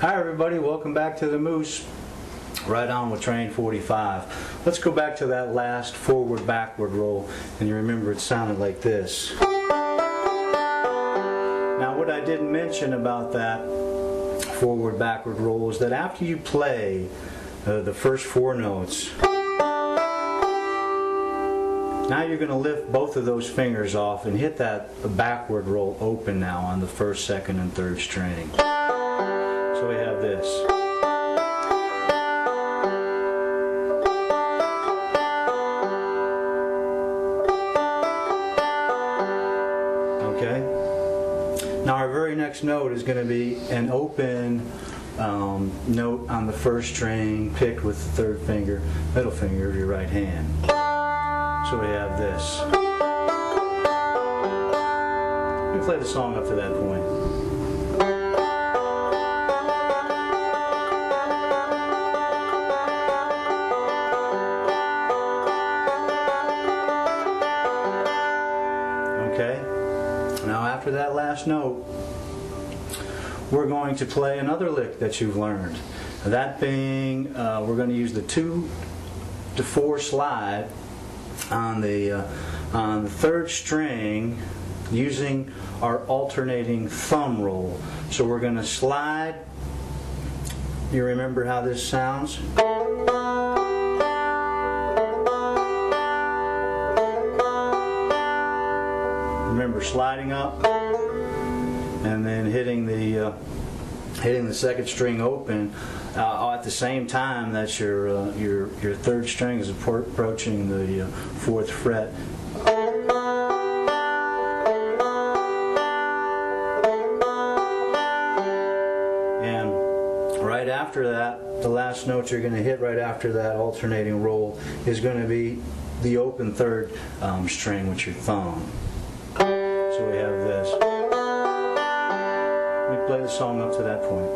Hi everybody, welcome back to the Moose. Right on with train 45. Let's go back to that last forward backward roll, and you remember it sounded like this. Now what I didn't mention about that forward backward roll is that after you play the first four notes, now you're going to lift both of those fingers off and hit that backward roll open now on the first, second, and third string. So we have this. Okay? Now our very next note is going to be an open note on the first string picked with the third finger, middle finger of your right hand. So we have this. Let me play the song up to that point. Okay? Now after that last note, we're going to play another lick that you've learned. That being, we're going to use the 2 to 4 slide on the third string using our alternating thumb roll. So we're going to slide. You remember how this sounds? Remember sliding up and then hitting the second string open at the same time that your third string is approaching the 4th fret. And right after that, the last note you're going to hit right after that alternating roll is going to be the open third string with your thumb. So we have this. Let me play the song up to that point.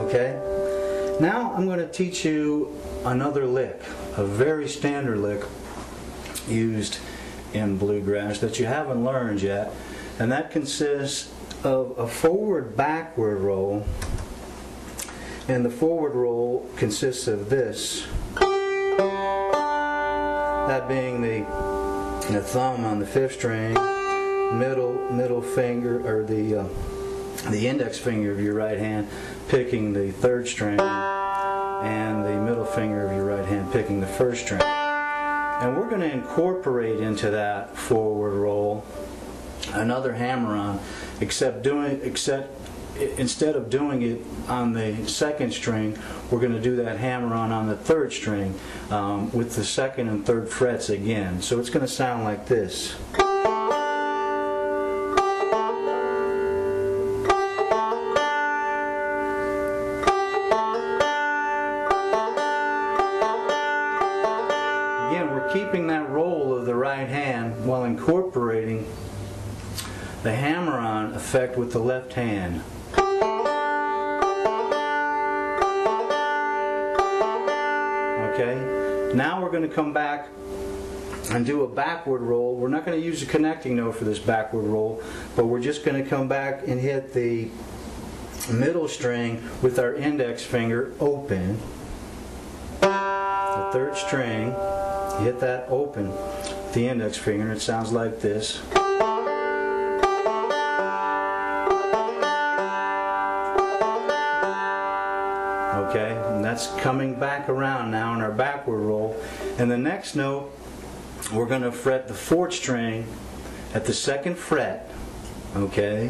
Okay? Now I'm going to teach you another lick, a very standard lick used in bluegrass that you haven't learned yet, and that consists of a forward backward roll, and the forward roll consists of this, that being the thumb on the 5th string, middle finger, or the index finger of your right hand picking the 3rd string, and the middle finger of your right hand picking the 1st string. And we're going to incorporate into that forward roll another hammer-on, except instead of doing it on the 2nd string, we're going to do that hammer-on on the 3rd string with the 2nd and 3rd frets again. So it's going to sound like this. Keeping that roll of the right hand while incorporating the hammer-on effect with the left hand. Okay, now we're going to come back and do a backward roll. We're not going to use a connecting note for this backward roll, but we're just going to come back and hit the middle string with our index finger open, the 3rd string. Hit that open with the index finger, and it sounds like this. Okay, and that's coming back around now in our backward roll. And the next note, we're going to fret the 4th string at the 2nd fret. Okay,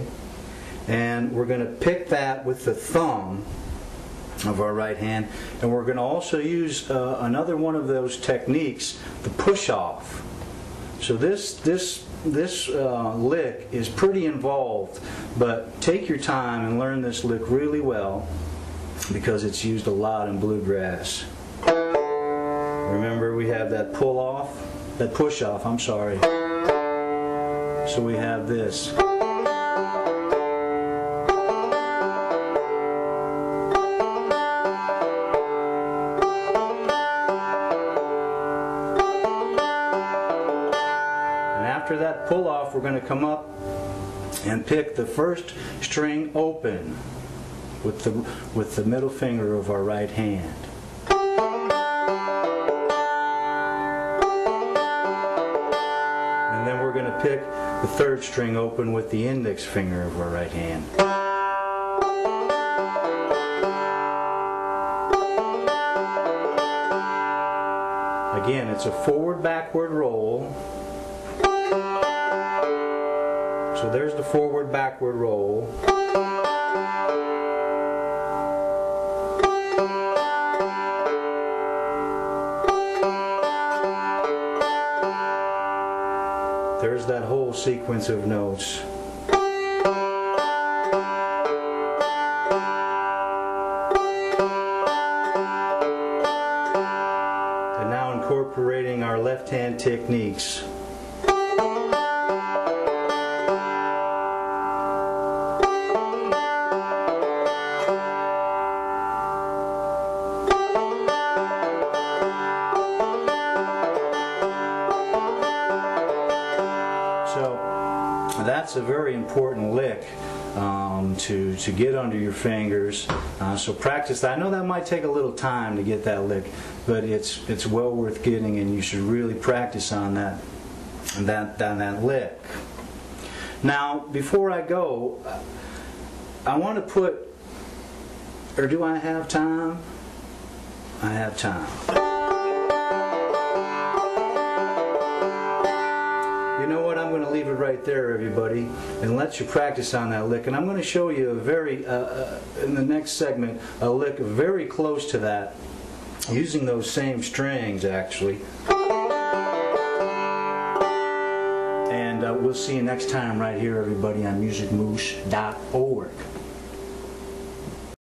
and we're going to pick that with the thumb of our right hand, and we're going to also use another one of those techniques, the push-off. So this lick is pretty involved, but take your time and learn this lick really well because it's used a lot in bluegrass. Remember, we have that push-off, I'm sorry. So we have this. after that pull off, we're going to come up and pick the first string open with the middle finger of our right hand. And then we're going to pick the third string open with the index finger of our right hand. Again, it's a forward-backward roll. So there's the forward-backward roll. There's that whole sequence of notes. And now incorporating our left-hand techniques. That's a very important lick to get under your fingers. So practice that. I know that might take a little time to get that lick, but it's well worth getting, and you should really practice on that lick. Now, before I go, I want to put, or do I have time? I have time. You know what? I'm going to leave it right there, everybody, and let you practice on that lick. And I'm going to show you a very, in the next segment, a lick very close to that, using those same strings, actually. And we'll see you next time right here, everybody, on musicmoose.org.